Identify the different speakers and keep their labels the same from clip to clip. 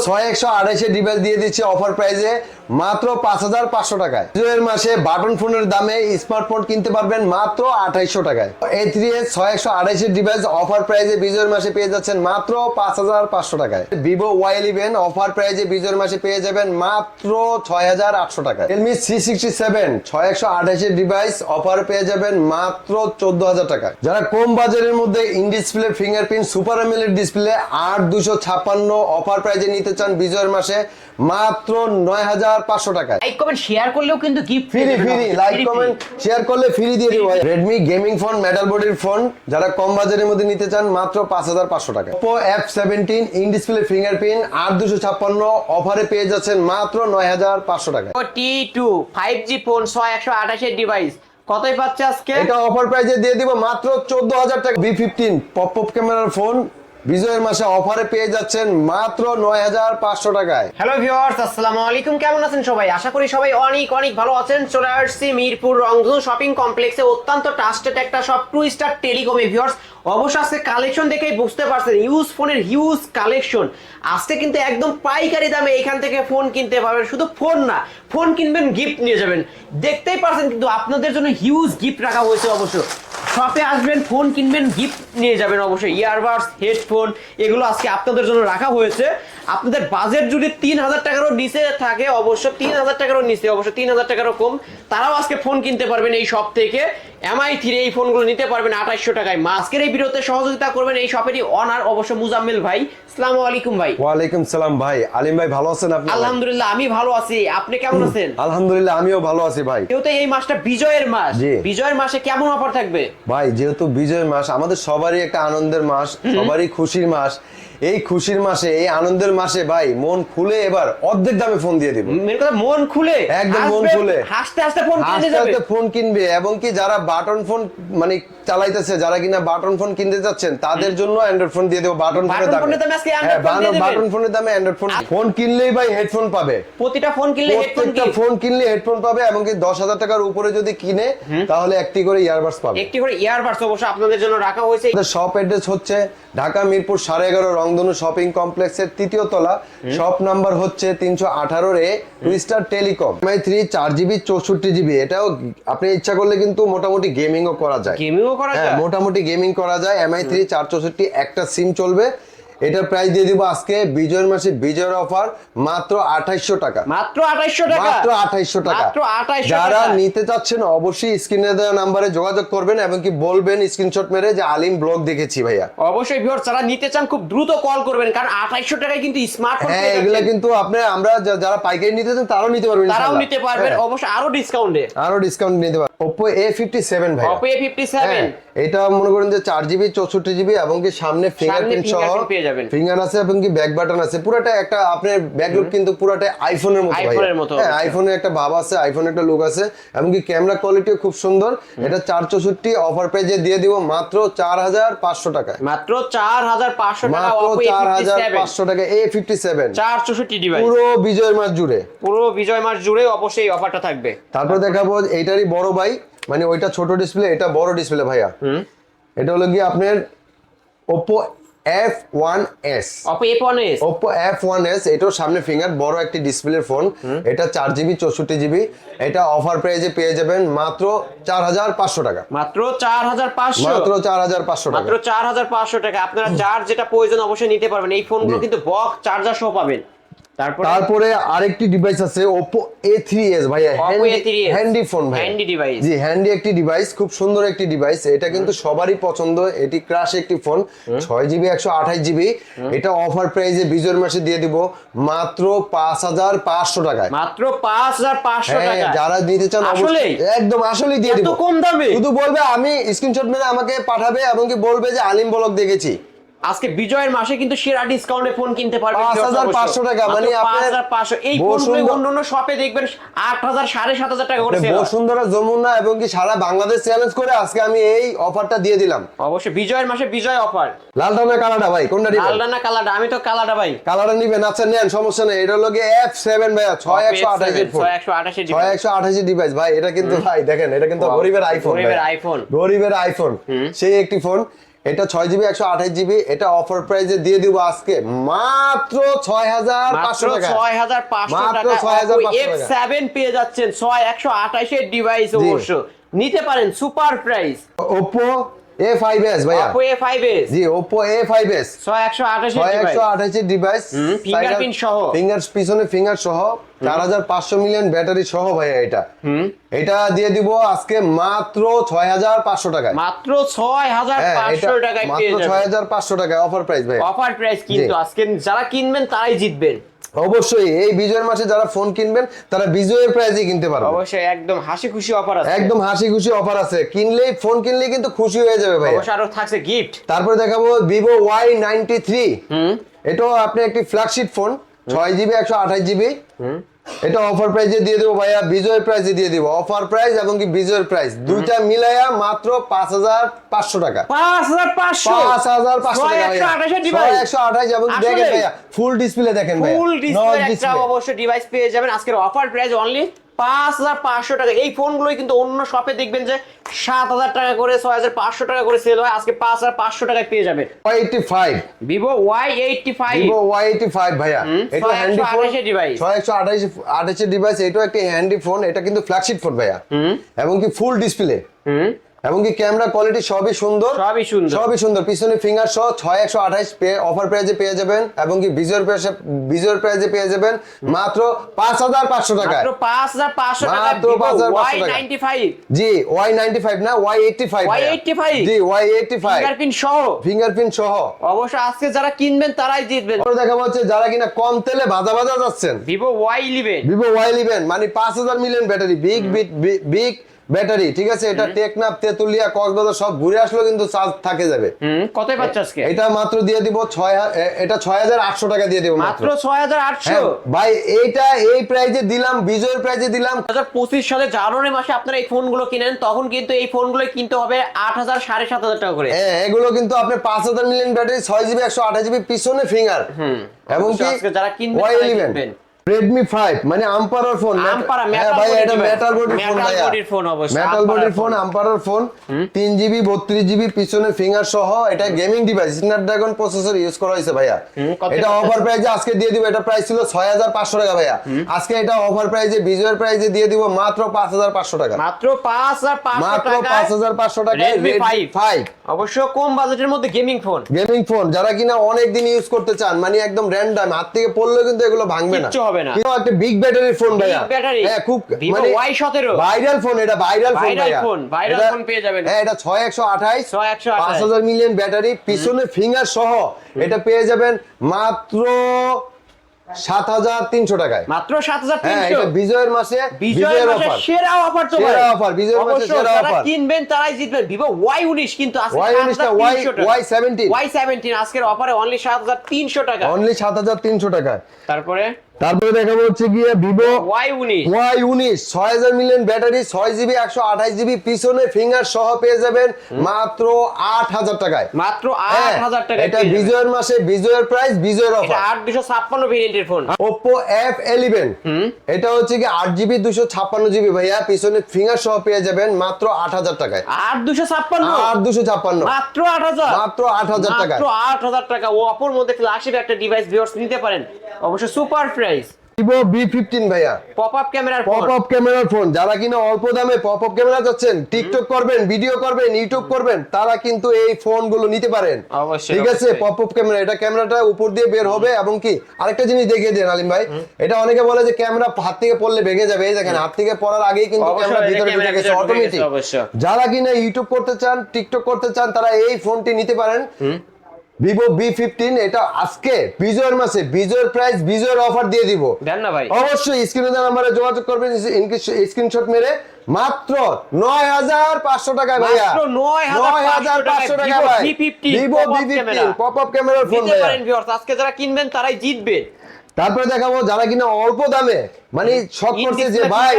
Speaker 1: 6128 এর ডিভাইস দিয়ে দিচ্ছে অফার প্রাইসে মাত্র 5500 টাকায়। বিজয়ের মাসে বাটন ফোনের দামে স্মার্টফোন কিনতে পারবেন মাত্র 2800 টাকায়। A3s 6128 এর ডিভাইস অফার প্রাইসে বিজয়ের মাসে পেয়ে যাচ্ছেন মাত্র 5500 টাকায়। Vivo Y11 অফার প্রাইসে বিজয়ের মাসে পেয়ে যাবেন মাত্র 6800 টাকায়। Realme C67 6128 এর ডিভাইস অফার পেয়ে যাবেন মাত্র 14000 টাকায়। যারা কম বাজারের মধ্যে in display fingerprint super AMOLED display 8256 offer প্রাইসে নিতে চান বিজয়ের মাসে মাত্র 9500 টাকায়।
Speaker 2: লাইক কমেন্ট শেয়ার করলেও কিন্তু gift
Speaker 1: free like comment share করলে ফ্রি দিয়ে দিব। Redmi গেমিং ফোন মেটাল বডির ফোন যারা কম বাজারের মধ্যে নিতে চান মাত্র 5500 টাকা। Oppo F17 in display fingerprint 8256 অফারে পেয়ে যাচ্ছেন মাত্র 9500 টাকা।
Speaker 2: T2 5G ফোন 6128 এর ডিভাইস কতই পাচ্ছে আজকে?
Speaker 1: এটা অফার প্রাইসে দিয়ে দিব মাত্র 14000 টাকা। B15 পপ ক্যামেরার ফোন বিজয়ের মাসে অফারে পেয়ে যাচ্ছেন মাত্র 9500 টাকায়।
Speaker 2: হ্যালো ভিউয়ার্স, আসসালামু আলাইকুম। কেমন আছেন সবাই? আশা করি সবাই অনেক অনেক ভালো আছেন। চলে আসছি মিরপুর রংধনু শপিং কমপ্লেক্সে অত্যন্ত ট্রাস্টেড একটা শপ টু স্টার টেলিকমে। ভিউয়ার্স অবশ্যই আজকে কালেকশন দেখেই বুঝতে পারছেন ইউজ ফোনের হিউজ কালেকশন। আজকে কিন্তু একদম পাইকারি দামে এখান থেকে ফোন কিনতে পারবেন। শুধু ফোন না, ফোন কিনবেন গিফট নিয়ে যাবেন। দেখতেই পারছেন কিন্তু আপনাদের জন্য হিউজ গিফট রাখা হয়েছে। অবশ্য শপে আসবেন, ফোন কিনবেন, গিফট নিয়ে যাবেন। অবশ্যই ইয়ারবাডস, হেডফোন এগুলো আজকে আপনাদের জন্য রাখা হয়েছে। আপনাদের বাজেট যদি 3000 টাকারও নিচে থাকে, অবশ্য 3000 টাকারও নিচে, অবশ্য 3000 টাকারও কম, তারাও আজকে ফোন কিনতে পারবেন এই শপ থেকে। MI3 এই ফোনগুলো নিতে পারবেন 2800 টাকায়। আজকের এই ভিডিওতে সহযোগিতা করবেন এই শপেরই অনার অবশ্য মুজাম্মেল ভাই। আসসালামু আলাইকুম ভাই।
Speaker 1: ওয়ালাইকুম সালাম ভাই। আলিম ভাই ভালো আছেন আপনি?
Speaker 2: আলহামদুলিল্লাহ আমি ভালো আছি, আপনি কেমন আছেন?
Speaker 1: আলহামদুলিল্লাহ আমিও ভালো আছি ভাই।
Speaker 2: যেহেতু এই মাসটা বিজয়ের মাস, বিজয়ের মাসে কেমন অফার থাকবে
Speaker 1: ভাই? যেহেতু বিজয়ের মাস, আমাদের সবারই একটা আনন্দের মাস, সবারই খুশির মাস। এই খুশির মাসে, এই আনন্দের মাসে ভাই মন খুলে এবার অর্ধেক দামে ফোন দিয়ে দিব।
Speaker 2: মন খুলে,
Speaker 1: একদম মন খুলে
Speaker 2: হাসতে হাসতে ফোন কিনতে যাবে,
Speaker 1: ফোন কিনবে। এবং কি যারা বাটন ফোন মানে চালাইতেছে, যারা কিনা বাটন ফোন কিনতে যাচ্ছেন তাদের জন্য অ্যান্ড্রয়েড ফোন দিয়ে দেব বাটন ফোনের দামে। বাটন ফোনের দামে অ্যান্ড্রয়েড ফোন। ফোন কিনলেই ভাই হেডফোন পাবে।
Speaker 2: প্রতিটা ফোন কিনলে
Speaker 1: হেডফোন পাবে। এবং কি 10000 টাকার উপরে যদি কিনে তাহলে একটি করে ইয়ারবাডস পাবে।
Speaker 2: একটি করে ইয়ারবাডস অবশ্য আপনাদের জন্য রাখা হয়েছে।
Speaker 1: শপ অ্যাড্রেস হচ্ছে ঢাকা মিরপুর 11.5 রংধনু শপিং কমপ্লেক্সের 3য় তলা। শপ নাম্বার হচ্ছে 318 এ two star telecom. MI3 4GB 64GB। এটাও আপনি ইচ্ছা করলে কিন্তু মোটামুটি গেমিংও করা যায়। মোটামুটি গেমিং করা যায়। MI3 464 একটা সিম চলবে। এটার প্রাইস দিয়ে দিব আজকে বিজয়ের মাসে বিজয়ের অফার মাত্র 2800 টাকা।
Speaker 2: মাত্র 2800 টাকা।
Speaker 1: মাত্র 2800 টাকা। যারা নিতে চাচ্ছেন অবশ্যই স্ক্রিনে দেওয়া নম্বরে যোগাযোগ করবেন এবং কি বলবেন স্ক্রিনশট মেরে যে আলিম ব্লগ দেখেছি ভাইয়া।
Speaker 2: অবশ্যই ভিউয়ার্স যারা নিতে চান খুব দ্রুত কল করবেন, কারণ 2800 টাকায় কিন্তু স্মার্টফোন।
Speaker 1: হ্যাঁ, এগুলা কিন্তু আমরা যারা পাইকারি নিতে চান তারাও নিতে পারবেন,
Speaker 2: অবশ্যই আরো ডিসকাউন্টে
Speaker 1: নিতে পারবেন। Oppo A57 ভাই।
Speaker 2: Oppo A57
Speaker 1: এটা মনে করেন যে 4GB 64GB এবং কি সামনে ফিঙ্গারপ্রিন্ট সহ ফিঙ্গার আছে এবং কি ব্যাক বাটন আছে। পুরোটা একটা আপনার ব্যাকলুক কিন্তু পুরোটা আইফোনের মতো ভাই। হ্যাঁ, আইফোনের একটা ভাব আছে, আইফোনের একটা লুক আছে এবং কি ক্যামেরা কোয়ালিটিও খুব সুন্দর। এটা 464 অফার পেজে দিয়ে দিব মাত্র 4500 টাকা।
Speaker 2: মাত্র 4500 টাকা।
Speaker 1: মাত্র 4500 টাকা A57
Speaker 2: 464 ডিভাইস
Speaker 1: পুরো বিজয় মাস জুড়ে
Speaker 2: অবশ্যই এই অফারটা থাকবে।
Speaker 1: তারপর দেখাবো এইটারই বড় ভাই, মানে ওইটা ছোট ডিসপ্লে, এটা বড় ডিসপ্লে ভাইয়া। এটা হলো কি আপনার Oppo F1s। Oppo F1s এটাও সামনে ফিঙ্গার, বড় একটি ডিসপ্লের ফোন। এটা 4GB 64GB। এটা অফার প্রাইসে পেয়ে যাবেন মাত্র 4500 টাকা।
Speaker 2: মাত্র 4500
Speaker 1: টাকা।
Speaker 2: মাত্র 4500 টাকা। আপনারা যার যেটা প্রয়োজন অবশ্যই নিতে পারবেন। এই ফোনগুলো কিন্তু বক্স চার্জার সহ পাবেন।
Speaker 1: তারপরে আরেকটি ডিভাইস আছে Oppo A3s ভাইয়া। হ্যান্ডি ফোন ভাই,
Speaker 2: হ্যান্ডি ডিভাইস।
Speaker 1: জি, হ্যান্ডি একটি ডিভাইস, খুব সুন্দর একটি ডিভাইস। এটা কিন্তু সবারই পছন্দ। এটি ক্রাশ একটি ফোন, 6GB 128GB। এটা অফার প্রাইসে বিজয়ের মাসে দিয়ে দিব মাত্র 5500 টাকায়।
Speaker 2: মাত্র 5500 টাকা।
Speaker 1: যারা নিতে চান অবশ্যই একদম আসলেই দিয়ে দিব
Speaker 2: এত কম দামে।
Speaker 1: শুধু বলবে আমি স্ক্রিনশট মেরে আমাকে পাঠাবে এবং কি বলবে যে আলিম ব্লগ দেখেছি।
Speaker 2: আজকে বিজয়ের মাসে কিন্তু সেরা ডিসকাউন্টে ফোন কিনতে পারবেন
Speaker 1: 5500 টাকা। মানে
Speaker 2: 5500। এই ফোনগুলো অন্যান্য শপে দেখবেন 8000 7500 টাকা করে সেল।
Speaker 1: বসুন্ধরা, যমুনা এবং কি সারা বাংলাদেশ চ্যালেঞ্জ করে আজকে আমি এই অফারটা দিয়ে দিলাম।
Speaker 2: অবশ্যই বিজয়ের মাসে বিজয় অফার।
Speaker 1: লালটা না কালাটা ভাই, কোনটা নিবেন?
Speaker 2: লালটা না কালাটা? আমি তো কালাটা ভাই।
Speaker 1: কালাটা নিবেন? আচ্ছা নেন, সমস্যা নেই। এটা হলো কি F7 ভাইয়া, 6128 এর ফোন। 6128 ডিভাইস ভাই। এটা কিন্তু ভাই দেখেন, এটা কিন্তু গরিবের আইফোন।
Speaker 2: গরিবের আইফোন
Speaker 1: সেই একটি ফোন। এটা 6GB 128GB, এটা অফার প্রাইসে দিয়ে দিব আজকে মাত্র 6500 টাকা।
Speaker 2: 6500
Speaker 1: মাত্র
Speaker 2: টাকা
Speaker 1: 6500 টাকা।
Speaker 2: F7 পেয়ে যাচ্ছেন 6128 এর ডিভাইস অবশ্য নিতে পারেন, সুপার প্রাইস।
Speaker 1: Oppo A5s ভাইয়া,
Speaker 2: Oppo A5s,
Speaker 1: জি Oppo A5s
Speaker 2: 6128 এর ডিভাইস,
Speaker 1: 6128 এর ডিভাইস,
Speaker 2: ফিঙ্গারপ্রিন্ট সহ,
Speaker 1: পিছনে ফিঙ্গার সহ, 4500 মিলিয়ন ব্যাটারি সহ ভাইয়া এটা। এটা দিয়ে দিব আজকে মাত্র 6500 টাকায়।
Speaker 2: মাত্র 6500 টাকায় পেয়ে
Speaker 1: মাত্র
Speaker 2: যাবেন,
Speaker 1: 6500 টাকায় অফার প্রাইস ভাই।
Speaker 2: অফার প্রাইস কিন্তু আজকে যারা কিনবেন তারাই জিতবেন।
Speaker 1: অবশ্যই এই বিজয়ের মাসে যারা ফোন কিনবেন তারা বিজয়ের প্রাইসে কিনতে পারবেন।
Speaker 2: অবশ্যই একদম হাসি খুশি অফার আছে,
Speaker 1: একদম হাসি খুশি অফার আছে, কিনলেই ফোন কিনলেই কিন্তু খুশি হয়ে যাবে ভাই।
Speaker 2: অবশ্যই আরো থাকছে গিফট।
Speaker 1: তারপরে দেখাবো Vivo Y93, এটাও আপনি একটি ফ্ল্যাগশিপ ফোন, 6GB 128GB, এটা অফার প্রাইসে দিয়ে দেবো ভাইয়া, বিজয়ের প্রাইসে দিয়ে দিব, অফার প্রাইস এবং কি বিজয়ের প্রাইস দুইটা মিলাইয়া মাত্র 5500 টাকা। 5500 টাকা ভাইয়া, 128 এবং দেখেন ভাইয়া ফুল ডিসপ্লে দেখেন ভাইয়া,
Speaker 2: ফুল
Speaker 1: নট
Speaker 2: ডিসপ্লে একটা অবশ্যই ডিভাইস পেয়ে যাবেন আজকের অফার প্রাইস অনলি 5500 টাকা। এই ফোনগুলোই কিন্তু অন্য শপে দেখবেন যে 7000 টাকা করে 6500 টাকা করে সেল হয়, আজকে 5500 টাকায় পেয়ে যাবেন।
Speaker 1: Y85,
Speaker 2: Vivo Y85,
Speaker 1: Vivo Y85 ভাইয়া, এটা হ্যান্ডি ফোন,
Speaker 2: 628 ডিভাইস,
Speaker 1: 628 এর ডিভাইস, এটাও একটা হ্যান্ডি ফোন, এটা কিন্তু ফ্ল্যাগশিপ ফোন ভাইয়া, এবং কি ফুল ডিসপ্লে, এবং কি ক্যামেরা কোয়ালিটি সবই সুন্দর, সবই সুন্দর, পিছনে ফিঙ্গার সহ 6128 পে অফার প্রাইসে পেয়ে যাবেন, এবং কি বিজয়ের প্রাইসে পেয়ে যাবেন মাত্র 5500 টাকা।
Speaker 2: মাত্র 5500 টাকা
Speaker 1: মাত্র 5500 টাকা।
Speaker 2: Y95,
Speaker 1: জি Y95 না Y85
Speaker 2: Y85,
Speaker 1: জি Y85
Speaker 2: ফিঙ্গারপ্রিন্ট সহ অবশ্য আজকে যারা কিনবেন তারাই জিতবেন।
Speaker 1: আর দেখাবো হচ্ছে যারা কিনা কম তেলে ভাজা যাচ্ছেন,
Speaker 2: Vivo Y11,
Speaker 1: Vivo Y11 মানে 5000 মিলিয়ন ব্যাটারি, বিগ ব্যাটারি, ঠিক আছে। এটা টেকনাফ, তেতুলিয়া, কক্সবাজার সব ঘুরে আসলেও কিন্তু চার্জ থাকে যাবে।
Speaker 2: কতই পাচ্ছে আজকে?
Speaker 1: এটা মাত্র দিয়ে দিব এটা 6800 টাকা দিয়ে দিব
Speaker 2: মাত্র 6800
Speaker 1: ভাই। এইটা এই প্রাইজে দিলাম, বিজয়ের প্রাইজে দিলাম।
Speaker 2: 2025 সালে জানুয়ারি মাসে আপনারা এই ফোনগুলো কিনেন, তখন কিন্তু এই ফোনগুলো কিনতে হবে 8000 7500 টাকা করে।
Speaker 1: হ্যাঁ, এগুলো কিন্তু আপনি 5000 মিলিয়ন ব্যাটারি, 6GB 128GB পিছনে ফিঙ্গার, এবং কি
Speaker 2: আজকে যারা কিনবেন তারা কিনবেন।
Speaker 1: Redmi 5 মানে আম্পারার ফোন, ভাই এটা মেটাল বডির ফোন ভাইয়া, মেটাল বডির ফোন, আম্পারার ফোন, 3GB 32GB পিছনে ফিঙ্গার সহ, এটা gaming device, Snapdragon processor use করা হয়েছে ভাইয়া। এটা অফার প্রাইসে আজকে দিয়ে দিব, এটা প্রাইস ছিল 6500 টাকা ভাইয়া, আজকে এটা অফার প্রাইসে বিজয়ের প্রাইসে দিয়ে দিব মাত্র 5500 টাকা।
Speaker 2: মাত্র 5500
Speaker 1: টাকা Redmi 5,
Speaker 2: অবশ্য কম বাজেটের মধ্যে গেমিং ফোন
Speaker 1: যারা কিনা অনেক দিন ইউজ করতে চান, মানে একদম র‍্যান্ডম, হাত থেকে পড়লেও কিন্তু এগুলো ভাঙবে না,
Speaker 2: কিচ্ছু হবে না।
Speaker 1: কিন্তু একটা বিগ ব্যাটারির ফোন ভাইয়া, হ্যাঁ খুব মানে
Speaker 2: Y17
Speaker 1: ভাইরাল ফোন, এটা ভাইরাল ফোন ভাইয়া,
Speaker 2: ভাইরাল ফোন পেয়ে যাবেন।
Speaker 1: হ্যাঁ, এটা 6128 5000 মিলিয়ন ব্যাটারি, পিছনে ফিঙ্গার সহ, এটা পেয়ে যাবেন মাত্র 7300 টাকায়।
Speaker 2: মাত্র 7300।
Speaker 1: হ্যাঁ, এটা বিজয়ের মাসে বিজয়ের অফার,
Speaker 2: সেরা অফার তো ভাই,
Speaker 1: সেরা অফার, বিজয়ের মাসে সেরা অফার।
Speaker 2: যারা কিনবেন তারাই জিতবেন। Vivo Y19 কিন্তু আজকে Y17 আজকের অফারে অনলি 7300 টাকা,
Speaker 1: অনলি 7300 টাকা।
Speaker 2: তারপরে
Speaker 1: দেখাবো হচ্ছে গিয়ে Vivo
Speaker 2: Y19
Speaker 1: 6000 million battery, 6GB 128GB পিছনে ফিঙ্গার সহ পেয়ে যাবেন মাত্র 8000 টাকায়।
Speaker 2: মাত্র 8000 টাকা।
Speaker 1: এটা বিজয়ের মাসে বিজয়ের প্রাইস, বিজয়ের অফার।
Speaker 2: এটা 8256 ভেরিয়েন্টের ফোন,
Speaker 1: Oppo F11, এটা হচ্ছে কি 8GB 256GB ভাইয়া, পিছনে ফিঙ্গার সহ পেয়ে যাবেন মাত্র 8000 টাকায়।
Speaker 2: 8256 মাত্র 8000,
Speaker 1: মাত্র 8000 টাকা,
Speaker 2: মাত্র 8000 টাকা। Oppoর মধ্যে ফ্ল্যাগশিপ একটা ডিভাইস ভিউয়ার্স নিতে পারেন, অবশ্য সুপার প্রাইস।
Speaker 1: Vivo V15 ভাইয়া,
Speaker 2: পপআপ ক্যামেরার
Speaker 1: ফোন, যারা কিনা অল্প দামে পপআপ ক্যামেরা যাচ্ছেন, টিকটক করবেন, ভিডিও করবেন, ইউটিউব করবেন, তারা কিন্তু এই ফোনগুলো নিতে পারেন। ঠিক আছে, পপআপ ক্যামেরা, এটা ক্যামেরাটা উপর দিয়ে বের হবে, এবং কি আরেকটা জিনিস দেখিয়ে দেন আলিম ভাই, এটা অনেকে বলে যে ক্যামেরা হাত থেকে পড়লে ভেঙে যাবে, এই দেখেন হাত থেকে পড়ার আগেই কিন্তু ক্যামেরা ভিতরে ঢুকে গেছে অটোমেটিক। যারা কিনা ইউটিউব করতে চান, টিকটক করতে চান, তারা এই ফোনটি নিতে পারেন, Vivo V15। এটা আজকে বিজয়ের মাসে বিজয়ের প্রাইস, বিজয়ের অফার দিয়ে দিব, দেন না ভাই। অবশ্যই স্ক্রিনে দেওয়া নম্বরে যোগাযোগ করবেন, স্ক্রিনশট মেরে মাত্র 9500 টাকায় ভাইয়া, 9500 টাকা ভাই। Vivo V15 পপআপ ক্যামেরার ফোন ভাইয়া,
Speaker 2: আজকে যারা কিনবেন তারাই জিতবেন।
Speaker 1: তারপরে দেখাবো যারা কিনা অল্প দামে মানে শখ করছে যে ভাই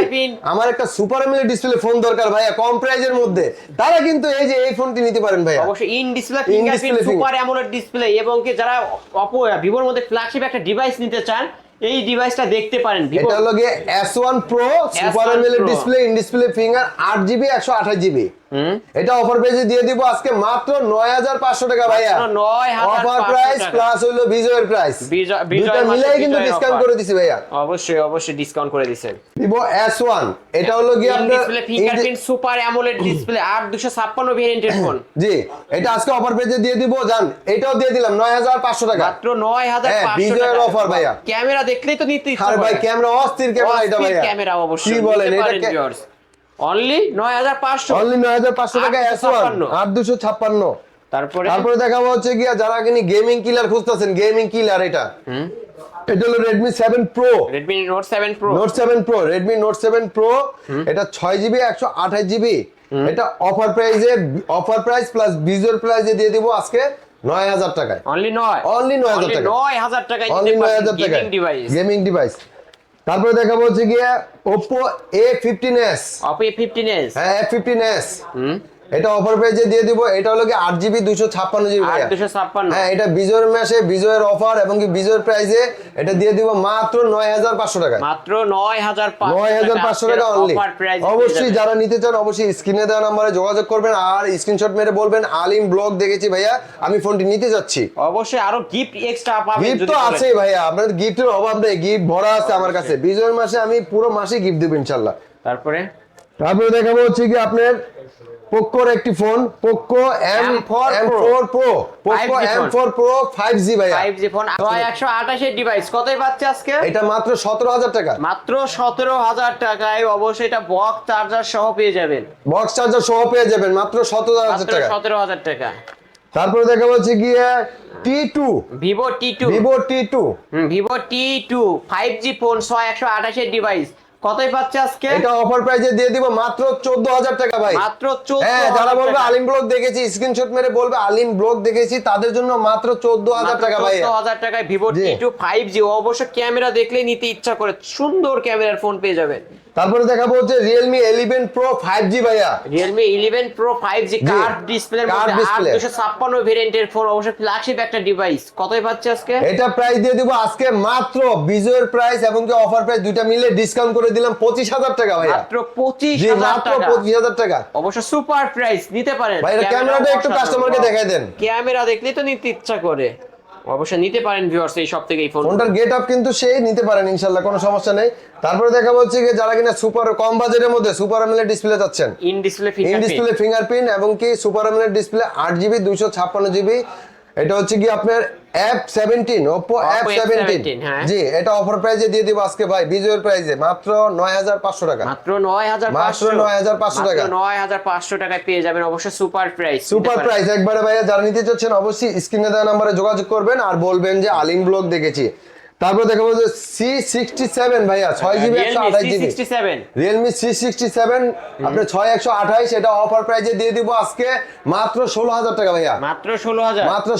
Speaker 1: আমার একটা সুপার AMOLED ডিসপ্লে ফোন দরকার ভাইয়া কম প্রাইজের মধ্যে, তারা কিন্তু এই যে এই ফোনটি নিতে পারেন ভাইয়া।
Speaker 2: অবশ্যই in display fingerprint super AMOLED display, এবং কি যারা Oppo Vivoর মধ্যে ফ্ল্যাগশিপ একটা ডিভাইস নিতে চান, এই ডিভাইসটা দেখতে পারেন।
Speaker 1: এটা লগে S1 Pro super AMOLED display, in display finger, 8GB 128GB। এটা অফার প্রাইসে দিয়ে দিব আজকে মাত্র 9500 টাকা ভাইয়া।
Speaker 2: মাত্র 9500
Speaker 1: অফার প্রাইস
Speaker 2: টাকা।
Speaker 1: প্লাস হলো বিজয়ের প্রাইস, দুটো মিলাই কিন্তু ডিসকাউন্ট করে দিছি ভাইয়া।
Speaker 2: অবশ্যই ডিসকাউন্ট করে দিবেন।
Speaker 1: Vivo S1 এটা হলো কি আপনার
Speaker 2: display fingerprint super AMOLED display 8256 ভেরিয়েন্টের ফোন।
Speaker 1: জি, এটা আজকে অফার প্রাইসে দিয়ে দিব জান, এটাও দিয়ে দিলাম 9500 টাকা
Speaker 2: মাত্র 9500 টাকা।
Speaker 1: বিজয়ের অফার ভাইয়া।
Speaker 2: ক্যামেরা দেখলেই তো নিতে ইচ্ছা
Speaker 1: আর
Speaker 2: করে।
Speaker 1: ভাই ক্যামেরা অস্থির ক্যামেরা এটা ভাইয়া।
Speaker 2: ক্যামেরা অবশ্যই
Speaker 1: কি বলেন
Speaker 2: নিতে
Speaker 1: এটা
Speaker 2: পারেন ভিউয়ার্স। অনলি 9500।
Speaker 1: অনলি 9500 টাকা S1 8256। তারপরে দেখাবো হচ্ছে কি যারা কিনি গেমিং কিলার খুঁজতেছেন, গেমিং কিলার এটা এটা হলো Redmi 7 Pro,
Speaker 2: Redmi Note 7 Pro,
Speaker 1: Note 7 Pro, Redmi Note 7 Pro। এটা 6GB 128GB। এটা অফার প্রাইস প্লাস বিজয়ের প্রাইসে দিয়ে দিব আজকে 9000 টাকায়।
Speaker 2: অনলি
Speaker 1: 9000 টাকা,
Speaker 2: 9000 টাকায়
Speaker 1: অনলি
Speaker 2: নিতে পারেন
Speaker 1: 9000 টাকা
Speaker 2: গেমিং ডিভাইস।
Speaker 1: Gaming device. তারপরে দেখাবো হচ্ছে কি Oppo A15s।
Speaker 2: Oppo A15s,
Speaker 1: হ্যাঁ A15s। এটা অফার প্রাইসে দিয়ে দিব। এটা হলো কি 8GB 256GB ভাইয়া।
Speaker 2: 8256।
Speaker 1: হ্যাঁ, এটা বিজয়ের মাসে বিজয়ের অফার এবং কি বিজয়ের প্রাইসে এটা দিয়ে দিব মাত্র 9500 টাকায়।
Speaker 2: মাত্র 9500
Speaker 1: 9500 টাকা অনলি।
Speaker 2: Offer price.
Speaker 1: অবশ্যই যারা নিতে চান অবশ্যই স্ক্রিনে দেওয়া নম্বরে যোগাযোগ করবেন আর স্ক্রিনশট মেরে বলবেন আলিম ব্লগ দেখেছি ভাইয়া, আমি ফোনটি নিতে যাচ্ছি।
Speaker 2: অবশ্যই আরো গিফট এক্সট্রা পাবেন।
Speaker 1: গিফট তো আছেই ভাইয়া, আপনাদের গিফটের অভাব নেই, গিফট ভরা আছে আমার কাছে। বিজয়ের মাসে আমি পুরো মাসে গিফট দেব ইনশাআল্লাহ।
Speaker 2: তারপরে
Speaker 1: দেখাবো হচ্ছে কি আপনার পোকোর একটি phone, Poco M4 Pro, Poco M4 Pro 5G ভাইয়া।
Speaker 2: 5G ফোন 128 এর ডিভাইস কতই পাচ্ছে আজকে?
Speaker 1: এটা মাত্র 17000 টাকা।
Speaker 2: মাত্র 17000 টাকায় অবশ্যই এটা বক্স চার্জার সহ পেয়ে যাবেন।
Speaker 1: বক্স চার্জার সহ পেয়ে যাবেন মাত্র 17000 টাকা।
Speaker 2: 17000 টাকা।
Speaker 1: তারপরে দেখাবো হচ্ছে কি T2,
Speaker 2: Vivo T2,
Speaker 1: Vivo T2।
Speaker 2: Vivo T2 5G phone 128 এর ডিভাইস কতই পাচ্ছে আজকে?
Speaker 1: এটা অফার প্রাইসে দিয়ে দিব মাত্র 14000 টাকা ভাই।
Speaker 2: মাত্র 14000।
Speaker 1: হ্যাঁ, যারা বলবে আলিম ব্লগ দেখেছি স্ক্রিনশট মেরে বলবে আলিম ব্লগ দেখেছি, তাদের জন্য মাত্র 14000 টাকা ভাই।
Speaker 2: 14000 টাকায় Vivo T2 5G অবশ্য ক্যামেরা দেখলেই নিতে ইচ্ছা করে, সুন্দর ক্যামেরার ফোন পেয়ে যাবেন।
Speaker 1: তারপরে দেখাবো হচ্ছে Realme 11 Pro 5G ভাইয়া।
Speaker 2: Realme 11 Pro 5G কার্ভ ডিসপ্লের মধ্যে 8256 ভেরিয়েন্টের ফোন অবশ্য ফ্ল্যাগশিপ একটা ডিভাইস কতই পাচ্ছে আজকে?
Speaker 1: এটা প্রাইস দিয়ে দিব আজকে মাত্র বিজয়ের প্রাইস এবং কি অফার প্রাইস দুইটা মিলে ডিসকাউন্ট করে দিলাম 25000 টাকা ভাইয়া।
Speaker 2: মাত্র 25000 টাকা।
Speaker 1: 25000 টাকা
Speaker 2: অবশ্য সুপার প্রাইস, নিতে পারেন।
Speaker 1: ভাই ক্যামেরাটা একটু কাস্টমারকে দেখাই দেন।
Speaker 2: ক্যামেরা দেখলেই তো নিতে ইচ্ছা করে, অবশ্যই নিতে পারেন ভিউয়ার্স এই সব থেকে এই ফোন।
Speaker 1: ফোনটার গেট আপ কিন্তু সেই নিতে পারেন ইনশাআল্লাহ, কোনো সমস্যা নেই। তারপরে দেখাবো হচ্ছে কি যারা কিনা সুপার কম বাজেটের মধ্যে সুপার AMOLED ডিসপ্লে চাচ্ছেন,
Speaker 2: ইন ডিসপ্লে
Speaker 1: ফিঙ্গারপ্রিন্ট এবং কি super AMOLED display 8GB 256GB। এটা হচ্ছে কি আপনার F17, Oppo F17।
Speaker 2: হ্যাঁ।
Speaker 1: জি, এটা অফার প্রাইসে দিয়ে দিব আজকে ভাই বিজয়ের প্রাইসে মাত্র 9500 টাকা।
Speaker 2: মাত্র 9500
Speaker 1: টাকা।
Speaker 2: 9500 টাকায় পেয়ে যাবেন অবশ্য সুপার প্রাইস।
Speaker 1: সুপার প্রাইস একবারে ভাইয়া, যারা নিতে চাচ্ছেন অবশ্যই স্ক্রিনে দেওয়া নম্বরে যোগাযোগ করবেন আর বলবেন যে আলিম ব্লগ দেখেছি। তারপর দেখাবো যে C67 ভাইয়া 6GB 128GB। Realme C67 আপনার 6128, এটা অফার প্রাইসে দিয়ে দিব আজকে মাত্র 16000 টাকা ভাইয়া।
Speaker 2: মাত্র 16000
Speaker 1: টাকা।
Speaker 2: মাত্র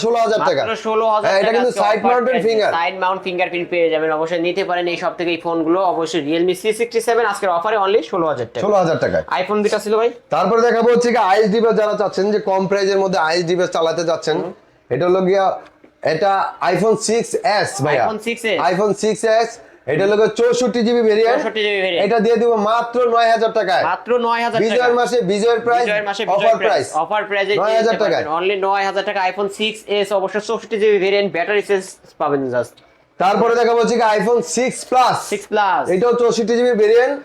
Speaker 2: 16000
Speaker 1: হ্যাঁ, এটা কিন্তু side mounted
Speaker 2: side Mount fingerprint পেয়ে যাবেন, অবশ্যই নিতে পারেন এই সব থেকে এই ফোনগুলো। অবশ্যই Realme C67 আজকের অফারে অনলি 16000 টাকা।
Speaker 1: 16000 টাকা।
Speaker 2: আইফোন দুটো ছিল ভাই।
Speaker 1: তারপর দেখাবো হচ্ছে কি আইএস ডিভাইস যারা চাচ্ছেন যে কম প্রাইজের মধ্যে আইএস ডিভাইস চালাতে যাচ্ছেন, এটা হলো গিয়া এটা আইফোন 6s ভাইয়া। আইফোন 6s এটা হলো 64GB ভেরিয়েন্ট। এটা দিয়ে দিব মাত্র 9000 টাকায়।
Speaker 2: মাত্র 9000 টাকা।
Speaker 1: বিজয়ের মাসে বিজয়ের প্রাইস, অফার প্রাইসে
Speaker 2: 9000 টাকা। অনলি 9000 টাকা আইফোন 6s অবশ্য 64GB ভেরিয়েন্ট, ব্যাটারি সেলস পাবেন জাস্ট।
Speaker 1: তারপরে দেখাবো হচ্ছে কি আইফোন 6 প্লাস। এটাও 64GB ভেরিয়েন্ট।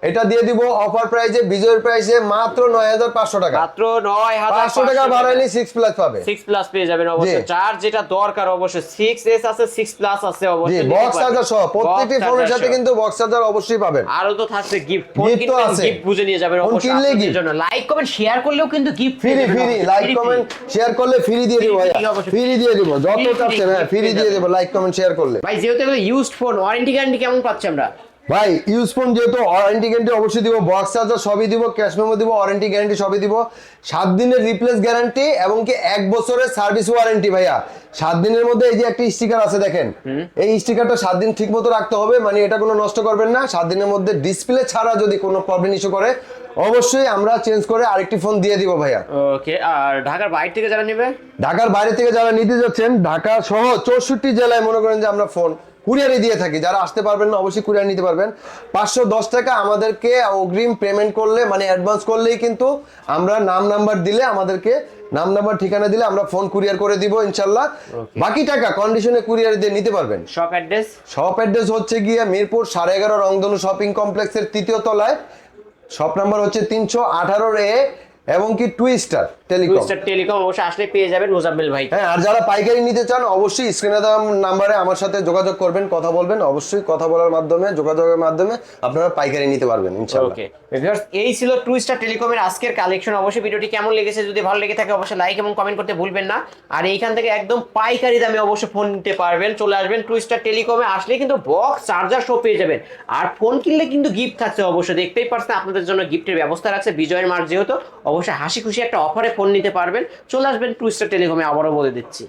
Speaker 1: এটা দিয়ে দিব অফার প্রাইসে বিজয়ের প্রাইসে মাত্র 9500 টাকা।
Speaker 2: মাত্র 9500
Speaker 1: টাকা বাড়াইলে 6 প্লাস পাবে।
Speaker 2: 6 প্লাস পেয়ে যাবেন অবশ্য। যার যেটা দরকার অবশ্যই 6s আছে, 6 প্লাস আছে অবশ্যই।
Speaker 1: জি, বক্স চার্জার সহ প্রত্যেকটি ফোনের সাথে কিন্তু বক্স চার্জার অবশ্যই পাবেন।
Speaker 2: আরো তো থাকছে গিফট, ফোন কিনলে গিফট বুঝে নিয়ে যাবেন অবশ্যই আপনাদের জন্য। লাইক কমেন্ট শেয়ার করলেও কিন্তু gift
Speaker 1: free, like comment share করলে ফ্রি দিয়ে দিব ভাইয়া। ফ্রি দিয়ে দিব যত চাচ্ছেন, হ্যাঁ ফ্রি দিয়ে দেব লাইক কমেন্ট শেয়ার করলে।
Speaker 2: ভাই যেহেতু এগুলো ইউজড ফোন, ওয়ারেন্টি গ্যারান্টি কেমন পাচ্ছি আমরা?
Speaker 1: ভাই ইউজ ফোন যেহেতু ওয়ারেন্টি গ্যারান্টি অবশ্যই দিব, বক্স চার্জার সবই দিব, ক্যাশ মেমো দিব, ওয়ারেন্টি গ্যারান্টি সবই দিব, 7 দিনের রিপ্লেস গ্যারান্টি এবং কি 1 বছরের সার্ভিস ওয়ারেন্টি ভাইয়া। 7 দিনের মধ্যে এই যে একটা স্টিকার আছে দেখেন, এই স্টিকারটা 7 দিন ঠিক মতো রাখতে হবে, মানে এটা কোনো নষ্ট করবেন না। 7 দিনের মধ্যে ডিসপ্লে ছাড়া যদি কোনো প্রবলেম ইস্যু করে অবশ্যই আমরা চেঞ্জ করে আরেকটি ফোন দিয়ে দিব ভাইয়া।
Speaker 2: ওকে, আর ঢাকার বাইরে থেকে যারা নেবে,
Speaker 1: ঢাকার বাইরে থেকে যারা নিতে যাচ্ছেন, ঢাকা সহ 64 জেলায় মনে করেন যে আমরা ফোন কুরিয়ারে দিয়ে থাকি। যারা আসতে পারবেন না অবশ্যই কুরিয়ার নিতে পারবেন। 510 টাকা আমাদেরকে অগ্রিম পেমেন্ট করলে, মানে অ্যাডভান্স করলেই কিন্তু আমরা নাম নাম্বার দিলে, আমাদেরকে নাম নাম্বার ঠিকানা দিলে আমরা ফোন কুরিয়ার করে দিব ইনশাল্লাহ। বাকি টাকা কন্ডিশনে কুরিয়ার দিয়ে নিতে পারবেন।
Speaker 2: Shop address?
Speaker 1: শপ অ্যাড্রেস হচ্ছে গিয়ে মিরপুর 11.5 রংধনু শপিং কমপ্লেক্সের 3য় তলায়। শপ নাম্বার হচ্ছে 318A এবং কি টুইস্টার টেলিকম।
Speaker 2: টুইস্টার টেলিকম অবশ্যই আসলে পেয়ে যাবেন মোজাম্মেল ভাই।
Speaker 1: হ্যাঁ, আর যারা পাইকারি নিতে চান অবশ্যই স্ক্রিনে দেওয়া নাম্বারে আমার সাথে যোগাযোগ করবেন, কথা বলবেন। অবশ্যই কথা বলার মাধ্যমে, যোগাযোগের মাধ্যমে আপনারা পাইকারি নিতে পারবেন ইনশাআল্লাহ।
Speaker 2: ওকে ভিউয়ার্স, এই ছিল টুইস্টার টেলিকমের আজকের কালেকশন। অবশ্যই ভিডিওটি কেমন লেগেছে, যদি ভালো লেগে থাকে অবশ্যই লাইক এবং কমেন্ট করতে ভুলবেন না। আর এইখান থেকে একদম পাইকারি দামে অবশ্যই ফোন নিতে পারবেন। চলে আসবেন টুইস্টার টেলিকমে, আসলে কিন্তু বক্স চার্জার সব পেয়ে যাবেন। আর ফোন কিনলে কিন্তু গিফট থাকছে অবশ্যই, দেখতেই পারছেন আপনাদের জন্য গিফটের ব্যবস্থা রাখছে বিজয়ের মাস যেহেতু। অবশ্যই হাসি খুশি একটা অফারে ফোন নিতে পারবেন। চলে আসবেন টুইস্টার টেলিকমে, আবারও বলে দিচ্ছি।